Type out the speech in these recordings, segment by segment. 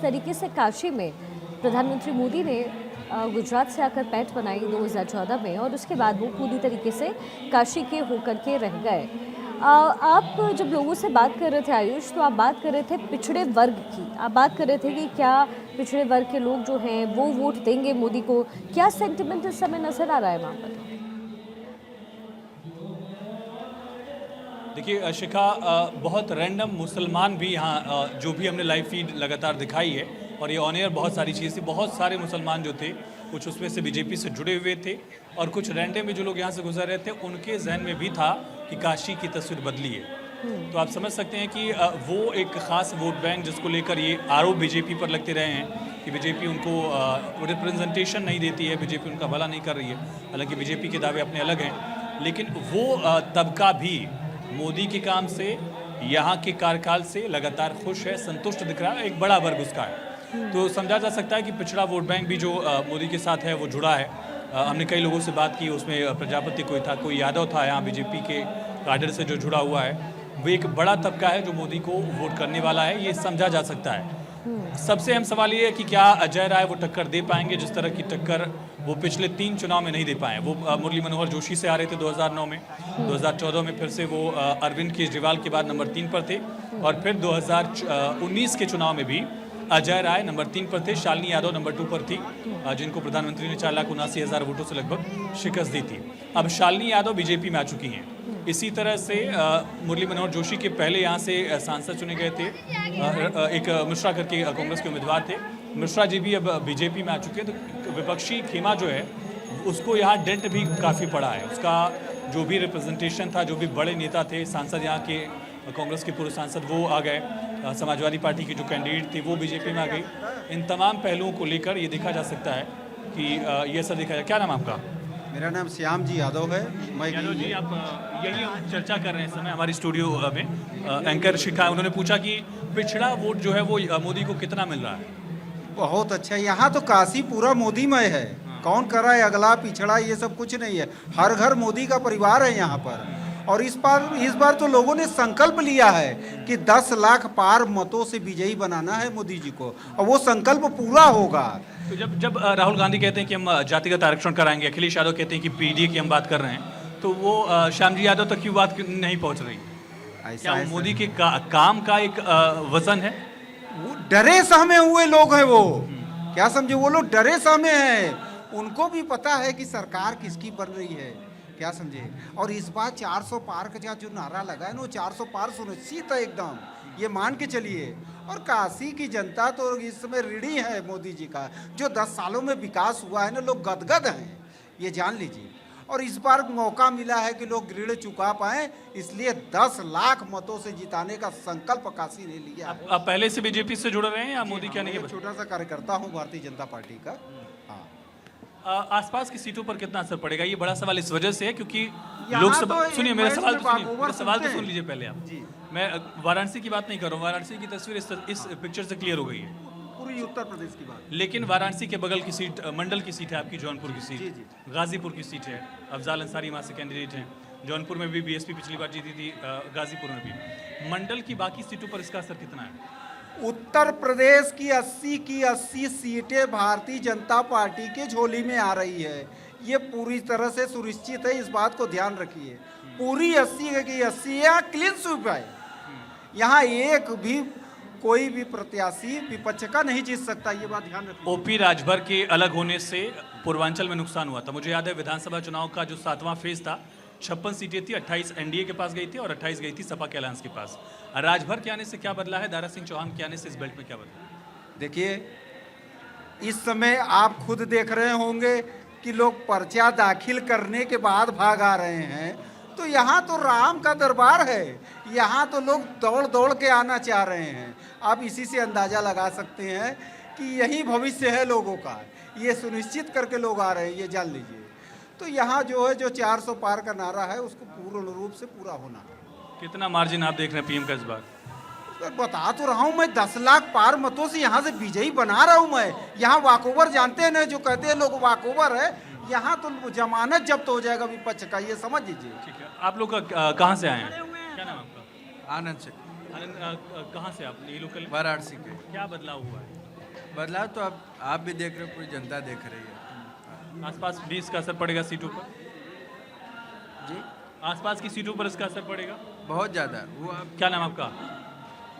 तरीके से काशी में प्रधानमंत्री मोदी ने गुजरात से आकर पैठ बनाई 2014 में और उसके बाद वो पूरी तरीके से काशी के होकर के रह गए। आप जब लोगों से बात कर रहे थे आयुष, तो आप बात कर रहे थे पिछड़े वर्ग की, आप बात कर रहे थे कि क्या पिछड़े वर्ग के लोग जो हैं वो वोट देंगे मोदी को, क्या सेंटिमेंट इस समय नजर आ रहा है वहाँ पर? देखिए शिखा, बहुत रैंडम मुसलमान भी यहाँ जो भी हमने लाइव फीड लगातार दिखाई है और ये ऑन एयर बहुत सारी चीज़ थी, बहुत सारे मुसलमान जो थे कुछ उसमें से बीजेपी से जुड़े हुए थे और कुछ रैंडम में जो लोग यहाँ से गुजर रहे थे उनके जहन में भी था कि काशी की तस्वीर बदली है। तो आप समझ सकते हैं कि वो एक ख़ास वोट बैंक जिसको लेकर ये आरोप बीजेपी पर लगते रहे हैं कि बीजेपी उनको रिप्रेजेंटेशन नहीं देती है, बीजेपी उनका भला नहीं कर रही है। हालांकि बीजेपी के दावे अपने अलग हैं, लेकिन वो तबका भी मोदी के काम से, यहाँ के कार्यकाल से लगातार खुश है, संतुष्ट दिख रहा है। एक बड़ा वर्ग उसका है, तो समझा जा सकता है कि पिछड़ा वोट बैंक भी जो मोदी के साथ है वो जुड़ा है। हमने कई लोगों से बात की, उसमें प्रजापति कोई था, कोई यादव था यहाँ बीजेपी के काडर से जो जुड़ा हुआ है। वो एक बड़ा तबका है जो मोदी को वोट करने वाला है, ये समझा जा सकता है। सबसे अहम सवाल ये है कि क्या अजय राय वो टक्कर दे पाएंगे जिस तरह की टक्कर वो पिछले 3 चुनाव में नहीं दे पाए। वो मुरली मनोहर जोशी से आ रहे थे 2009 में, 2014 में फिर से वो अरविंद केजरीवाल के बाद नंबर 3 पर थे और फिर 2019 के चुनाव में भी अजय राय नंबर 3 पर थे, शालिनी यादव नंबर 2 पर थी, जिनको प्रधानमंत्री ने 4,79,000 वोटों से लगभग शिकस्त दी थी। अब शालिनी यादव बीजेपी में आ चुकी हैं। इसी तरह से मुरली मनोहर जोशी के पहले यहाँ से सांसद चुने गए थे, एक मिश्रा करके कांग्रेस के उम्मीदवार थे, मिश्रा जी भी अब बीजेपी में आ चुके हैं। तो विपक्षी खेमा जो है उसको यहाँ डेंट भी काफ़ी पड़ा है। उसका जो भी रिप्रेजेंटेशन था, जो भी बड़े नेता थे, सांसद यहाँ के कांग्रेस के पूर्व सांसद वो आ गए, समाजवादी पार्टी के जो कैंडिडेट थे वो बीजेपी में आ गई। इन तमाम पहलुओं को लेकर ये देखा जा सकता है कि ये सब देखा जाए। क्या नाम आपका? मेरा नाम श्याम जी यादव है। मैं यादव जी, आप यही हम चर्चा कर रहे हैं इस समय हमारी स्टूडियो में। एंकर शिखा, उन्होंने पूछा कि पिछड़ा वोट जो है वो मोदी को कितना मिल रहा है? बहुत अच्छा, यहाँ तो काशी पूरा मोदीमय है। कौन कर रहा है अगला पिछड़ा, ये सब कुछ नहीं है। हर घर मोदी का परिवार है यहाँ पर। और इस बार तो लोगों ने संकल्प लिया है कि 10 लाख पार मतों से विजयी बनाना है मोदी जी को, और वो संकल्प पूरा होगा। तो जब राहुल गांधी कहते हैं कि हम जातिगत आरक्षण कराएंगे, अखिलेश यादव कहते हैं कि पीडीए की हम बात कर रहे हैं, तो वो श्याम जी यादव तक की बात नहीं पहुंच रही? क्या वो मोदी के काम का एक वजन है? वो डरे सहमे हुए लोग हैं वो, क्या समझे, वो लोग डरे सहमे हैं। उनको भी पता है कि सरकार किसकी बन रही है, क्या समझे। और इस बार 400 पार का जो नारा लगा है ना, वो 400 पार सुनिश्चित है एकदम, ये मान के चलिए। और काशी की जनता तो इस समय ऋणी है मोदी जी का। जो 10 सालों में विकास हुआ है ना, लोग गदगद हैं, ये जान लीजिए। और इस बार मौका मिला है कि लोग ऋण चुका पाए, इसलिए 10 लाख मतों से जिताने का संकल्प काशी ने लिया है। आप पहले से बीजेपी से जुड़े रहे हैं या मोदी क्या नहीं? छोटा सा कार्यकर्ता हूँ भारतीय जनता पार्टी का। आसपास की सीटों पर कितना असर पड़ेगा, ये बड़ा सवाल इस वजह से है क्योंकि लोकसभा, सुनिए मेरा सवाल तो सुन लीजिए पहले आप। मैं वाराणसी की बात नहीं कर रहा हूँ, वाराणसी की तस्वीर इस पिक्चर से क्लियर हो गई है, पूरी उत्तर प्रदेश की बात। लेकिन वाराणसी के बगल की सीट, मंडल की सीट है आपकी, जौनपुर की सीट, गाजीपुर की सीट है, अफजाल अंसारी वहाँ से कैंडिडेट हैं। जौनपुर में भी बीएसपी पिछली बार जीती थी, गाजीपुर में भी। मंडल की बाकी सीटों पर इसका असर कितना है? उत्तर प्रदेश की 80 सीटें भारतीय जनता पार्टी के झोली में आ रही है, ये पूरी तरह से सुनिश्चित है। इस बात को ध्यान रखिए, पूरी 80 की 80 यहाँ क्लीन स्वीप है। यहाँ एक भी कोई भी प्रत्याशी विपक्ष का नहीं जीत सकता, ये बात ध्यान रखिए। ओपी राजभर के अलग होने से पूर्वांचल में नुकसान हुआ था। मुझे याद है विधानसभा चुनाव का जो 7वां फेज था, 56 सीटें थी, 28 एनडीए के पास गई थी और 28 गई थी सपा के अलायंस के पास। राजभर के आने से क्या बदला है, दारा सिंह चौहान के आने से इस बेल्ट में क्या बदला? देखिए, इस समय आप खुद देख रहे होंगे कि लोग पर्चा दाखिल करने के बाद भाग आ रहे हैं। तो यहाँ तो राम का दरबार है, यहाँ तो लोग दौड़ दौड़ के आना चाह रहे हैं। आप इसी से अंदाज़ा लगा सकते हैं कि यही भविष्य है लोगों का, ये सुनिश्चित करके लोग आ रहे हैं, ये जान लीजिए। तो यहाँ जो है, जो 400 पार का नारा है, उसको पूर्ण रूप से पूरा होना। कितना मार्जिन आप देख रहे हैं पीएम का इस बार? बता तो रहा हूँ मैं, 10 लाख पार मतों से यहाँ से विजयी बना रहा हूँ मैं। यहाँ वाकओवर जानते हैं ना, जो कहते हैं लोग वाकओवर है, यहाँ तो जमानत जब्त हो जाएगा विपक्ष का, ये समझ लीजिए। ठीक है, आप लोग कहाँ से आए हैं? क्या नाम आपका? आनंद से। आनंद, कहाँ से आप? ये लोकल? वाराणसी के। क्या बदलाव हुआ है? बदलाव तो अब आप भी देख रहे हो, पूरी जनता देख रही है। आसपास भी इसका असर पड़ेगा सीटों पर? जी, आसपास की सीटों पर इसका असर पड़ेगा? बहुत ज़्यादा। वो अब क्या नाम आपका?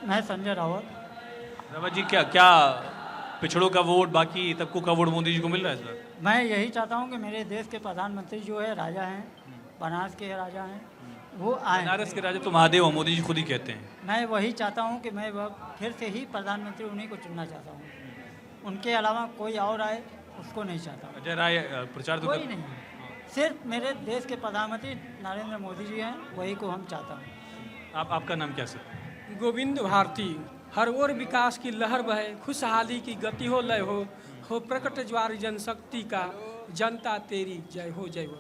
मैं संजय रावत। रवा जी, क्या क्या पिछड़ों का वोट, बाकी तबकों का वोट मोदी जी को मिल रहा है इस बार? मैं यही चाहता हूँ कि मेरे देश के प्रधानमंत्री जो है राजा हैं, बनारस के राजा हैं, वो आए। बनारस के राजा तो महादेव हैं, मोदी जी खुद ही कहते हैं। मैं वही चाहता हूँ कि मैं फिर से ही प्रधानमंत्री उन्हीं को चुनना चाहता हूँ। उनके अलावा कोई और आए उसको नहीं चाहता हूँ। अजय राय प्रचार तो कोई कर... नहीं, सिर्फ मेरे देश के प्रधानमंत्री नरेंद्र मोदी जी हैं, वही को हम चाहता हूँ। आपका नाम क्या सर? गोविंद भारती। हर ओर विकास की लहर बहे, खुशहाली की गति हो, लय हो प्रकट ज्वार जनशक्ति का, जनता तेरी जय हो जय हो।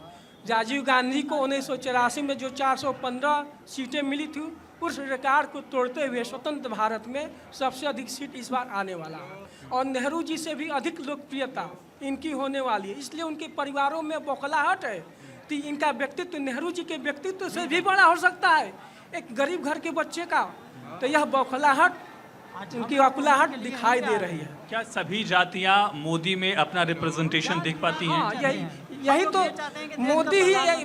राजीव गांधी को 1984 में जो 415 सीटें मिली थी, उस रिकॉर्ड को तोड़ते हुए स्वतंत्र भारत में सबसे अधिक सीट इस बार आने वाला है और नेहरू जी से भी अधिक लोकप्रियता इनकी होने वाली है। इसलिए उनके परिवारों में बौखलाहट है कि इनका व्यक्तित्व नेहरू जी के व्यक्तित्व से भी बड़ा हो सकता है एक गरीब घर के बच्चे का। तो यह बौखलाहट, उनकी अकुलाहट दिखाई दे रही है। क्या सभी जातियां मोदी में अपना रिप्रेजेंटेशन देख पाती हैं? हाँ, यही तो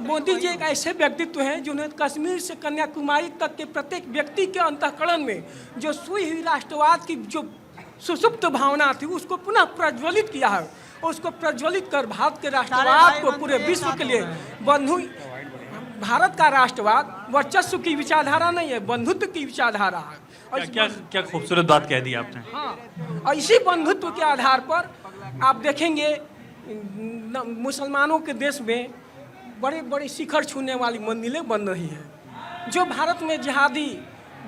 मोदी जी एक ऐसे व्यक्तित्व हैं जिन्हें कश्मीर से कन्याकुमारी तक के प्रत्येक व्यक्ति के अंतःकरण में जो सोई हुई राष्ट्रवाद की जो सुसुप्त भावना थी उसको पुनः प्रज्वलित किया है और उसको प्रज्वलित कर भारत के राष्ट्रवाद को पूरे विश्व के लिए बंधु। भारत का राष्ट्रवाद वर्चस्व की विचारधारा नहीं है, बंधुत्व की विचारधारा है। और क्या क्या खूबसूरत बात कह दी आपने। हाँ, और इसी बंधुत्व के आधार पर आप देखेंगे मुसलमानों के देश में बड़े बड़े शिखर छूने वाली मंदिरें बन रही हैं। जो भारत में जिहादी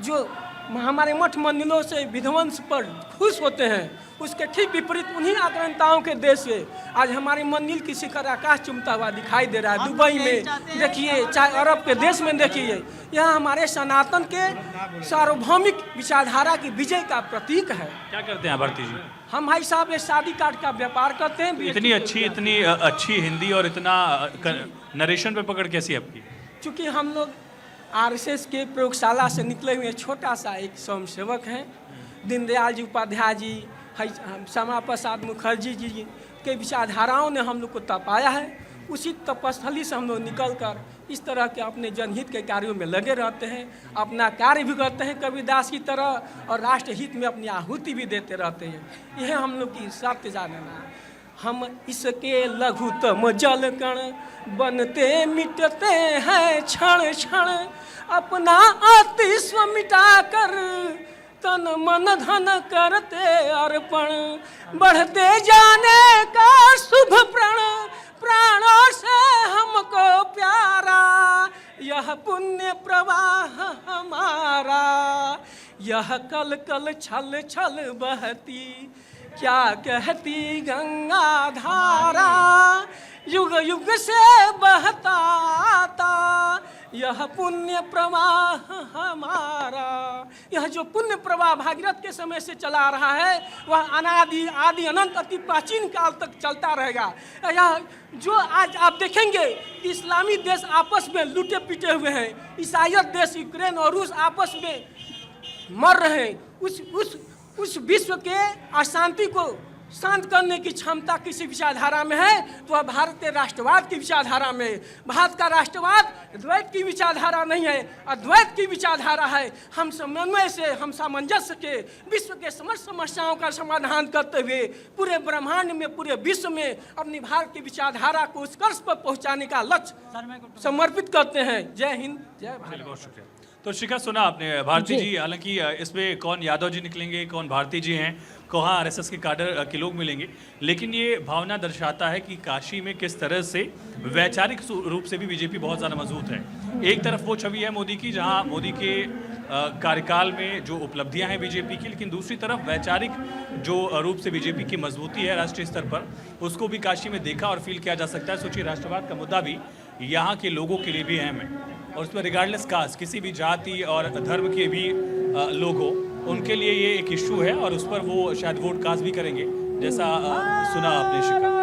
जो हमारे मठ मंदिरों से विध्वंस पर खुश होते हैं, उसके ठीक विपरीत उन्हीं आक्रांताओं के देश से आज हमारे मंदिर की शिखर आकाश चुमता हुआ दिखाई दे रहा है। दुबई में देखिए, चाहे अरब के देश में देखिए, यह हमारे सनातन के सार्वभौमिक विचारधारा की विजय का प्रतीक है। क्या करते हैं भारती जी? हम भाई साहब ये शादी कार्ड का व्यापार करते हैं। इतनी अच्छी हिंदी और इतना नरेशन पे पकड़ कैसी है आपकी? चूँकि हम लोग आरएसएस के प्रयोगशाला से निकले हुए छोटा सा एक स्वयंसेवक हैं। दीनदयाल जी उपाध्याय जी, श्यामा प्रसाद मुखर्जी जी के विचारधाराओं ने हम लोग को तपाया है। उसी तपस्थली से हम लोग निकल कर इस तरह के अपने जनहित के कार्यों में लगे रहते हैं, अपना कार्य भी करते हैं कबीरदास की तरह और राष्ट्र हित में अपनी आहुति भी देते रहते हैं। यह हम लोग की सत्य जानना है। हम इसके लघुतम जल कण बनते मिटते हैं क्षण क्षण, अपना अस्तित्व मिटा कर तन मन धन करते अर्पण, बढ़ते जाने का शुभ प्रण प्राणों से हमको प्यारा, यह पुण्य प्रवाह हमारा, यह कल कल छल छल बहती क्या कहती गंगा धारा, युग युग से बहता आता यह पुण्य प्रवाह हमारा। यह जो पुण्य प्रवाह भागीरथ के समय से चला रहा है वह अनादि आदि अनंत अति प्राचीन काल तक चलता रहेगा। यह जो आज आप देखेंगे कि इस्लामी देश आपस में लूटे पीटे हुए हैं, ईसाइयत देश यूक्रेन और रूस आपस में मर रहे हैं, उस विश्व के अशांति को शांत करने की क्षमता किसी विचारधारा में है तो वह भारत के राष्ट्रवाद की विचारधारा में। भारत का राष्ट्रवाद द्वैत की विचारधारा नहीं है, अद्वैत की विचारधारा है। हम समन्वय से, हम सामंजस्य के विश्व के समस्त समस्याओं का समाधान करते हुए पूरे ब्रह्मांड में, पूरे विश्व में अपनी भारत की विचारधारा को उत्कर्ष पर पहुँचाने का लक्ष्य समर्पित करते हैं। जय हिंद, जय भारत। बहुत शुक्रिया। तो शिखा, सुना आपने भारती जी, हालांकि इसमें कौन यादव जी निकलेंगे, कौन भारती जी हैं, कहाँ आरएसएस के काडर के लोग मिलेंगे, लेकिन ये भावना दर्शाता है कि काशी में किस तरह से वैचारिक रूप से भी बीजेपी बहुत ज़्यादा मजबूत है। एक तरफ वो छवि है मोदी की, जहाँ मोदी के कार्यकाल में जो उपलब्धियां हैं बीजेपी की, लेकिन दूसरी तरफ वैचारिक जो रूप से बीजेपी की मजबूती है राष्ट्रीय स्तर पर, उसको भी काशी में देखा और फील किया जा सकता है। सोचिए, राष्ट्रवाद का मुद्दा भी यहाँ के लोगों के लिए भी अहम है और उसमें रिगार्डलेस कास्ट, किसी भी जाति और धर्म के भी लोग हो, उनके लिए ये एक इशू है और उस पर वो शायद वोट कास्ट भी करेंगे, जैसा सुना आपने शिखा।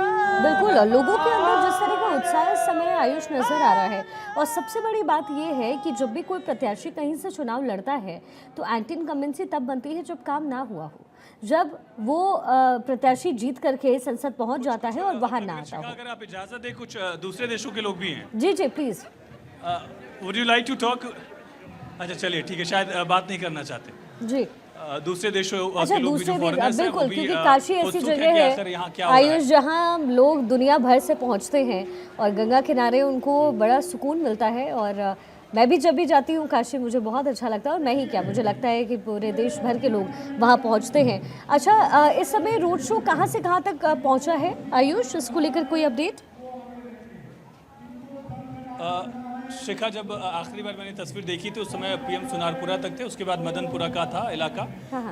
बिल्कुल, और लोगों के अंदर जिस तरह का उत्साह इस समय आयुष नजर आ रहा है। और सबसे बड़ी बात यह है कि जब भी कोई प्रत्याशी कहीं से चुनाव लड़ता है तो एंटी इनकम्बेंसी तब बनती है जब काम ना हुआ हो। जब वो प्रत्याशी जीत करके संसद पहुंच जाता है और बाहर ना आता हो। अगर आप इजाजत दें, कुछ दूसरे देशों के लोग भी हैं। जी जी please. Would you like to talk? अच्छा चलिए ठीक है, शायद बात नहीं करना चाहते। जी दूसरे देशों अच्छा, के लोग भी जो दूसरे भी foreigners हैं, वो बिल्कुल, भी, क्योंकि काशी ऐसी उत्सुक हैं जगह कि आखिर यहाँ है क्या हो रहा है। आयुष जहाँ लोग दुनिया भर से पहुँचते हैं और गंगा किनारे उनको बड़ा सुकून मिलता है। और मैं भी जब भी जाती हूँ काशी मुझे बहुत अच्छा लगता है, और मैं ही क्या, मुझे लगता है कि पूरे देश भर के लोग वहाँ पहुँचते हैं। अच्छा, इस समय रोड शो कहाँ से कहाँ तक पहुँचा है आयुष, इसको लेकर कोई अपडेट? शिखा, जब आखिरी बार मैंने तस्वीर देखी थी उस समय पीएम सुनारपुरा तक थे, उसके बाद मदनपुरा का था इलाका।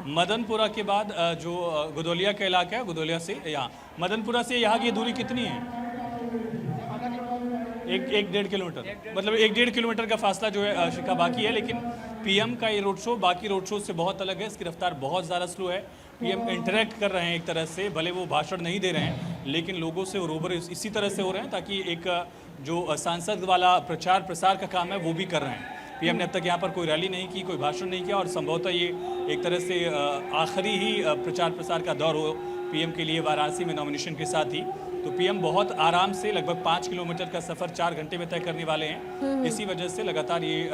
मदनपुरा के बाद जो गुदौलिया का इलाका है, गुदौलिया से यहाँ, मदनपुरा से यहाँ की दूरी कितनी है? एक 1.5 किलोमीटर, मतलब 1.5 किलोमीटर का फासला जो है शिखा बाकी है। लेकिन पीएम का ये रोड शो बाकी रोड शो से बहुत अलग है, इसकी रफ्तार बहुत ज़्यादा स्लो है। पीएम इंटरेक्ट कर रहे हैं एक तरह से, भले वो भाषण नहीं दे रहे हैं लेकिन लोगों से रूबरू इसी तरह से हो रहे हैं ताकि एक जो सांसद वाला प्रचार प्रसार का काम है वो भी कर रहे हैं। पीएम ने अब तक यहाँ पर कोई रैली नहीं की, कोई भाषण नहीं किया, और संभवतः ये एक तरह से आखिरी ही प्रचार प्रसार का दौर हो पीएम के लिए वाराणसी में नॉमिनेशन के साथ ही। तो पीएम बहुत आराम से लगभग 5 किलोमीटर का सफ़र 4 घंटे में तय करने वाले हैं। इसी वजह से लगातार ये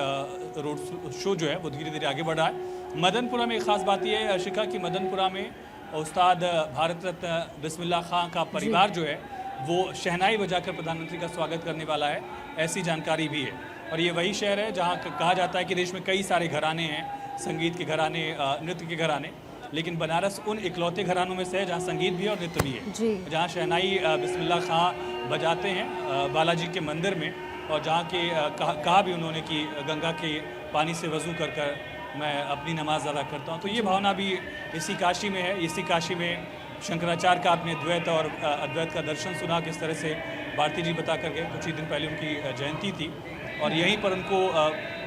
रोड शो जो है वो धीरे धीरे आगे बढ़ रहा है। मदनपुरा में एक ख़ास बात ये है शिखा कि मदनपुरा में उस्ताद भारत रत्न बिस्मिल्लाह खां का परिवार जो है वो शहनाई बजाकर प्रधानमंत्री का स्वागत करने वाला है, ऐसी जानकारी भी है। और ये वही शहर है जहाँ कहा जाता है कि देश में कई सारे घराने हैं, संगीत के घराने, नृत्य के घराने, लेकिन बनारस उन इकलौते घरानों में से है जहाँ संगीत भी है और नृत्य भी है, जहाँ शहनाई बिस्मिल्लाह खां बजाते हैं बालाजी के मंदिर में। और जहाँ के कहा भी उन्होंने कि गंगा के पानी से वज़ू कर कर मैं अपनी नमाज अदा करता हूँ। तो ये भावना भी इसी काशी में है। इसी काशी में शंकराचार्य का आपने द्वैत और अद्वैत का दर्शन सुना, किस तरह से भारती जी बता करके कुछ ही दिन पहले उनकी जयंती थी और यहीं पर उनको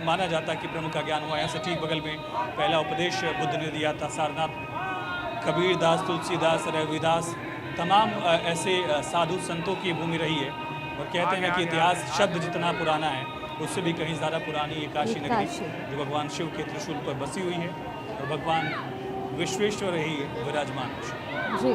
माना जाता है कि ब्रह्म का ज्ञान हुआ। यहाँ से ठीक बगल में पहला उपदेश बुद्ध ने दिया था। सारनाथ, कबीर दास, तुलसीदास, रविदास, तमाम ऐसे साधु संतों की भूमि रही है। और कहते हैं कि इतिहास शब्द जितना पुराना है उससे भी कहीं ज़्यादा पुरानी ये काशी नगरी जो भगवान शिव के त्रिशूल पर बसी हुई है और भगवान विश्वेश्वर ही विराजमान है। जी।